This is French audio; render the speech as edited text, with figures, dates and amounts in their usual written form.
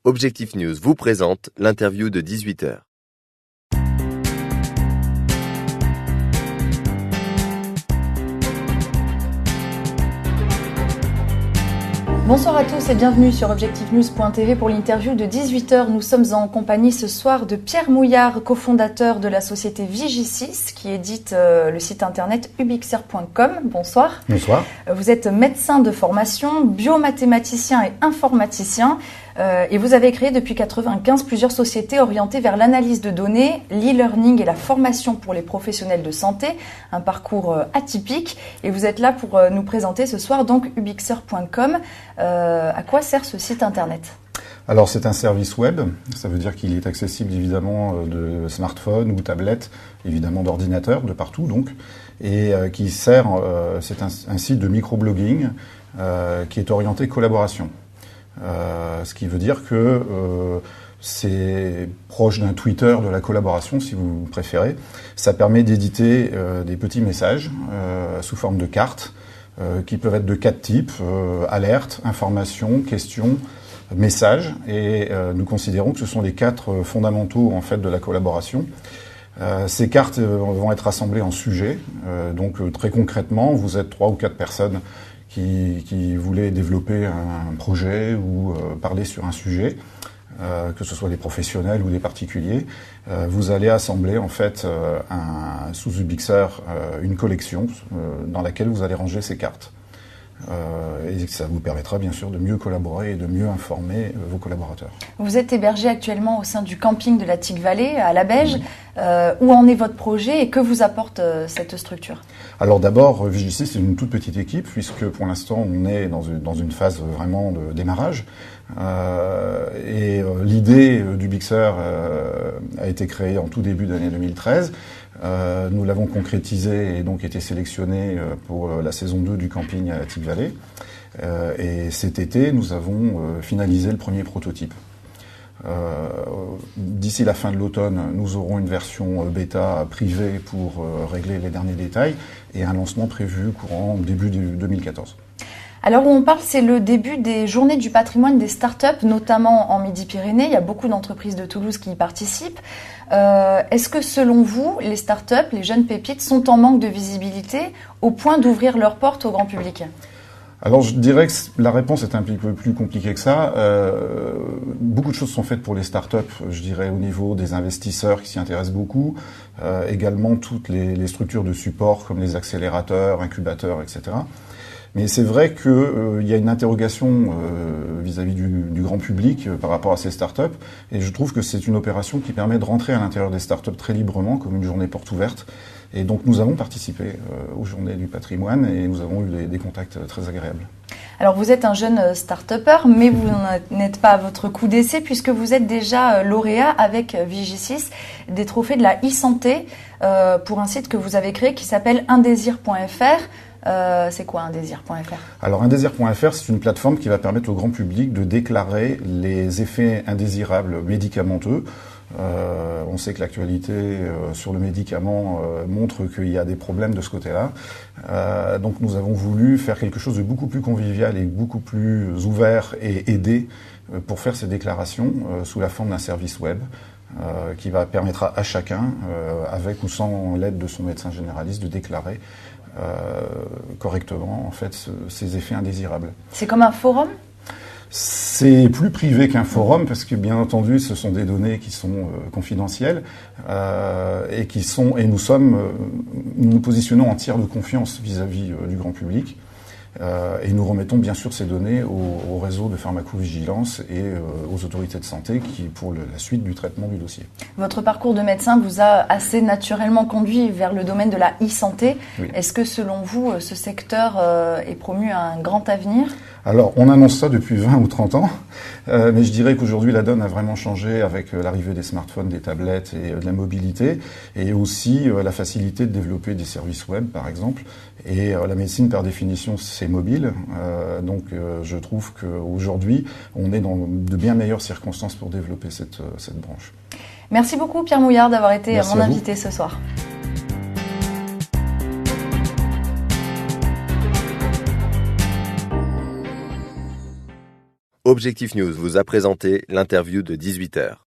Objectif News vous présente l'interview de 18h. Bonsoir à tous et bienvenue sur objectifnews.tv pour l'interview de 18h. Nous sommes en compagnie ce soir de Pierre Mouillard, cofondateur de la société Vigisys qui édite le site internet ubixer.com. Bonsoir. Bonsoir. Vous êtes médecin de formation, biomathématicien et informaticien. Et vous avez créé depuis 1995 plusieurs sociétés orientées vers l'analyse de données, l'e-learning et la formation pour les professionnels de santé, un parcours atypique. Et vous êtes là pour nous présenter ce soir donc ubixer.com. À quoi sert ce site internet ? Alors c'est un service web, ça veut dire qu'il est accessible évidemment de smartphone ou tablette, évidemment d'ordinateur, de partout donc, et qui sert, c'est un site de microblogging qui est orienté collaboration. Ce qui veut dire que c'est proche d'un Twitter de la collaboration, si vous préférez. Ça permet d'éditer des petits messages sous forme de cartes qui peuvent être de 4 types, alerte, information, question, message. Et nous considérons que ce sont les 4 fondamentaux en fait de la collaboration. Ces cartes vont être assemblées en sujets. Donc très concrètement, vous êtes 3 ou 4 personnes qui voulaient développer un projet ou parler sur un sujet, que ce soit des professionnels ou des particuliers, vous allez assembler en fait sous Ubixer une collection dans laquelle vous allez ranger ces cartes. Et ça vous permettra bien sûr de mieux collaborer et de mieux informer vos collaborateurs. Vous êtes hébergé actuellement au sein du camping de la Tic Vallée à La Beige. Où en est votre projet et que vous apporte cette structure ? Alors d'abord, Vigisys c'est une toute petite équipe puisque pour l'instant on est dans une phase vraiment de démarrage. L'idée d'Ubixer a été créée en tout début d'année 2013. Nous l'avons concrétisé et donc été sélectionné pour la saison 2 du camping à la Tic Vallée. Et cet été, nous avons finalisé le premier prototype. D'ici la fin de l'automne, nous aurons une version bêta privée pour régler les derniers détails et un lancement prévu courant début 2014. Alors où on parle, c'est le début des journées du patrimoine des startups, notamment en Midi-Pyrénées. Il y a beaucoup d'entreprises de Toulouse qui y participent. Est-ce que selon vous, les startups, les jeunes pépites, sont en manque de visibilité au point d'ouvrir leurs portes au grand public ? Alors je dirais que la réponse est un petit peu plus compliquée que ça. Beaucoup de choses sont faites pour les startups, je dirais au niveau des investisseurs qui s'y intéressent beaucoup. Également toutes les structures de support comme les accélérateurs, incubateurs, etc. Mais c'est vrai qu'il y a une interrogation vis-à-vis du grand public par rapport à ces startups. Et je trouve que c'est une opération qui permet de rentrer à l'intérieur des startups très librement, comme une journée porte ouverte. Et donc nous avons participé aux journées du patrimoine et nous avons eu des contacts très agréables. Alors vous êtes un jeune start-upper, mais vous n'êtes pas à votre coup d'essai puisque vous êtes déjà lauréat avec Vigisys des trophées de la e-santé pour un site que vous avez créé qui s'appelle indésir.fr. C'est quoi indésir.fr ? Alors indésir.fr, c'est une plateforme qui va permettre au grand public de déclarer les effets indésirables médicamenteux. On sait que l'actualité sur le médicament montre qu'il y a des problèmes de ce côté-là. Donc nous avons voulu faire quelque chose de beaucoup plus convivial et beaucoup plus ouvert et aidé pour faire ces déclarations sous la forme d'un service web qui permettra à chacun, avec ou sans l'aide de son médecin généraliste, de déclarer correctement en fait ces effets indésirables. C'est comme un forum ? C'est plus privé qu'un forum parce que bien entendu ce sont des données qui sont confidentielles et nous nous positionnons en tiers de confiance vis-à-vis du grand public. Et nous remettons bien sûr ces données au réseau de pharmacovigilance et aux autorités de santé pour la suite du traitement du dossier. Votre parcours de médecin vous a assez naturellement conduit vers le domaine de la e-santé. Oui. Est-ce que selon vous, ce secteur est promu à un grand avenir ? Alors, on annonce ça depuis 20 ou 30 ans, mais je dirais qu'aujourd'hui, la donne a vraiment changé avec l'arrivée des smartphones, des tablettes et de la mobilité, et aussi la facilité de développer des services web, par exemple. Et la médecine, par définition, c'est mobile. Donc, je trouve qu'aujourd'hui, on est dans de bien meilleures circonstances pour développer cette branche. Merci beaucoup, Pierre Mouillard, d'avoir été mon invité ce soir. Objectif News vous a présenté l'interview de 18h.